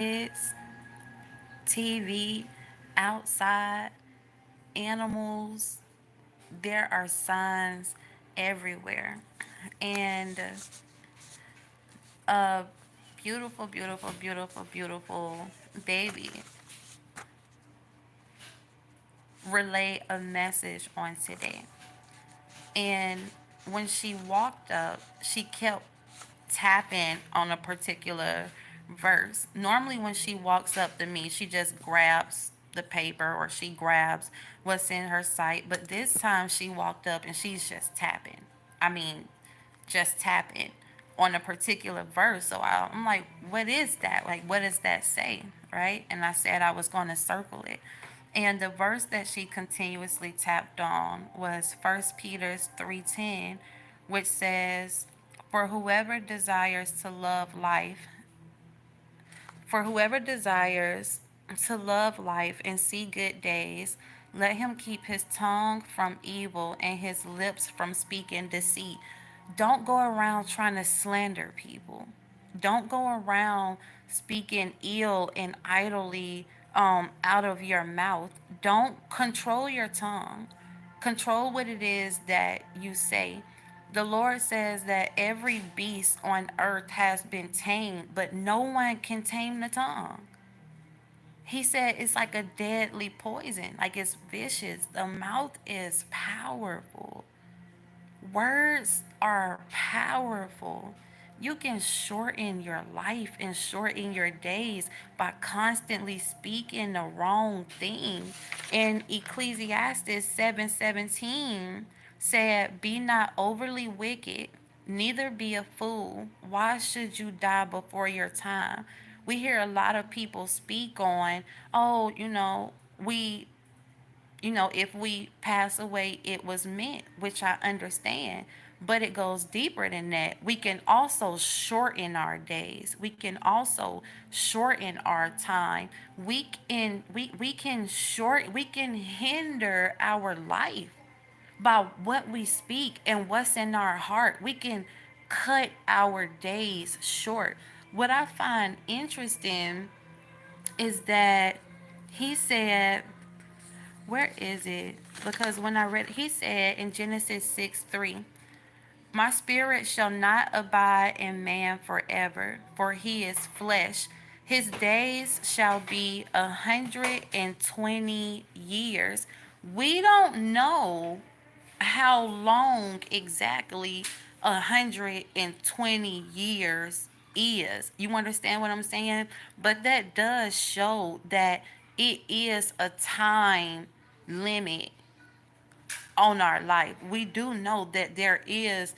kids, TV, outside, animals. There are signs everywhere. And a beautiful, beautiful, beautiful, beautiful baby relay a message on today. And when she walked up, she kept tapping on a particular verse. Normally, when she walks up to me, she just grabs the paper or she grabs what's in her sight. But this time, she walked up and she's just tapping. I mean, just tapping on a particular verse. So I'm like, what is that? Like, what does that say? Right? And I said I was going to circle it. And the verse that she continuously tapped on was First Peter 3:10, which says, "For whoever desires to love life, for whoever desires to love life and see good days, let him keep his tongue from evil and his lips from speaking deceit." Don't go around trying to slander people. Don't go around speaking ill and idly out of your mouth. Don't control your tongue. Control what it is that you say. The Lord says that every beast on earth has been tamed, but no one can tame the tongue. He said it's like a deadly poison, like it's vicious. The mouth is powerful. Words are powerful. You can shorten your life and shorten your days by constantly speaking the wrong thing. In Ecclesiastes 7:17 said, "Be not overly wicked, neither be a fool. Why should you die before your time?" We hear a lot of people speak on, oh, if we pass away, it was meant, which I understand. But it goes deeper than that. We can also shorten our days. We can also shorten our time. We can hinder our life by what we speak and what's in our heart. We can cut our days short. What I find interesting is that he said, where is it? Because when I read, he said in Genesis 6:3, "My spirit shall not abide in man forever, for he is flesh. His days shall be 120 years." We don't know how long exactly 120 years is. You understand what I'm saying? But that does show that it is a time limit on our life. We do know that there is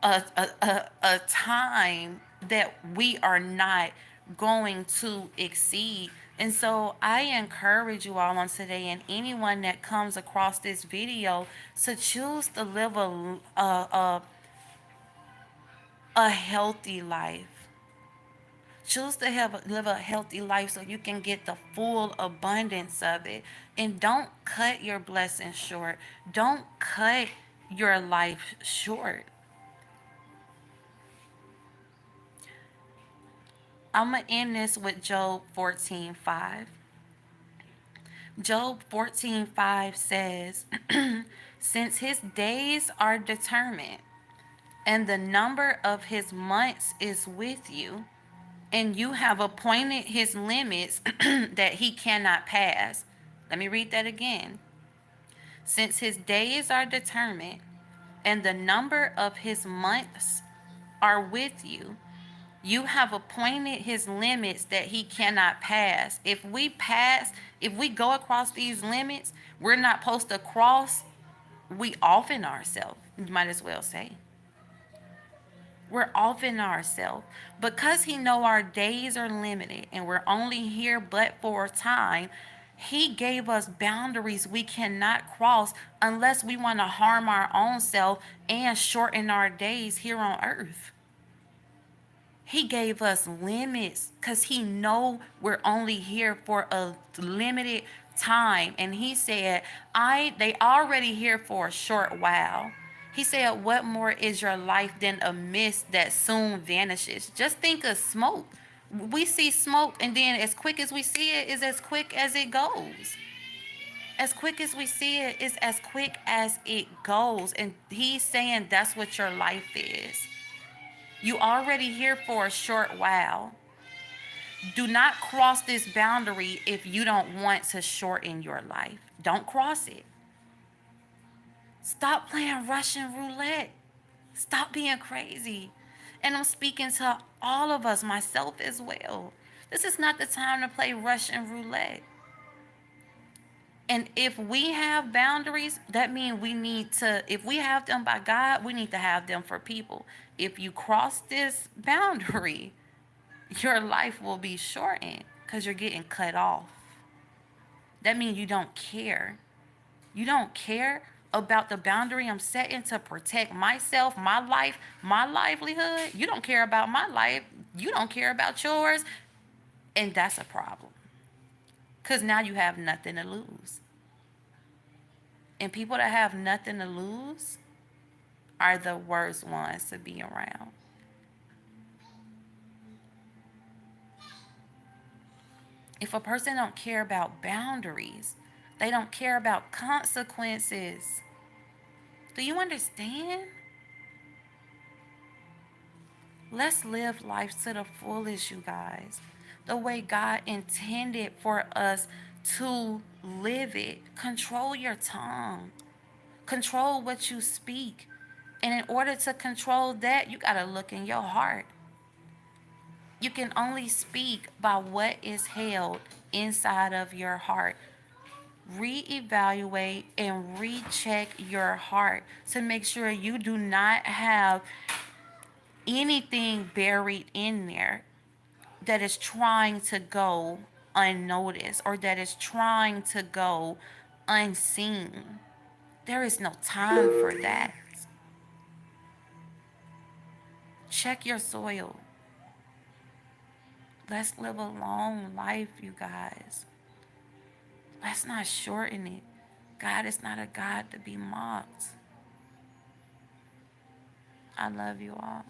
a time that we are not going to exceed. And so I encourage you all on today and anyone that comes across this video to choose to live a healthy life. Choose to live a healthy life so you can get the full abundance of it. And don't cut your blessings short. Don't cut your life short. I'm going to end this with Job 14:5. Job 14:5 says, "Since his days are determined, and the number of his months is with you, and you have appointed his limits that he cannot pass." Let me read that again. "Since his days are determined, and the number of his months are with you, you have appointed his limits that he cannot pass." If we go across these limits, we're not supposed to cross. We offing ourselves. You might as well say. We're offing ourselves. Because he know our days are limited and we're only here but for a time, he gave us boundaries we cannot cross unless we want to harm our own self and shorten our days here on earth. He gave us limits because he know we're only here for a limited time. And he said, they already here for a short while. He said, what more is your life than a mist that soon vanishes? Just think of smoke. We see smoke, and then as quick as we see it is as quick as it goes. As quick as we see it is as quick as it goes. And he's saying that's what your life is. You already here for a short while. Do not cross this boundary if you don't want to shorten your life. Don't cross it. Stop playing Russian roulette. Stop being crazy. And I'm speaking to all of us, myself as well. This is not the time to play Russian roulette. And if we have boundaries, that means we need to, if we have them by God, we need to have them for people. If you cross this boundary, your life will be shortened because you're getting cut off. That means you don't care. You don't care about the boundary I'm setting to protect myself, my life, my livelihood. You don't care about my life. You don't care about yours. And that's a problem. Because now you have nothing to lose. And people that have nothing to lose are the worst ones to be around. If a person don't care about boundaries, they don't care about consequences. Do you understand? Let's live life to the fullest, you guys. The way God intended for us to live it. Control your tongue. Control what you speak. And in order to control that, you got to look in your heart. You can only speak by what is held inside of your heart. Reevaluate and recheck your heart to make sure you do not have anything buried in there that is trying to go unnoticed or that is trying to go unseen. There is no time for that. Check your soil. Let's live a long life, you guys. Let's not shorten it. God is not a God to be mocked. I love you all.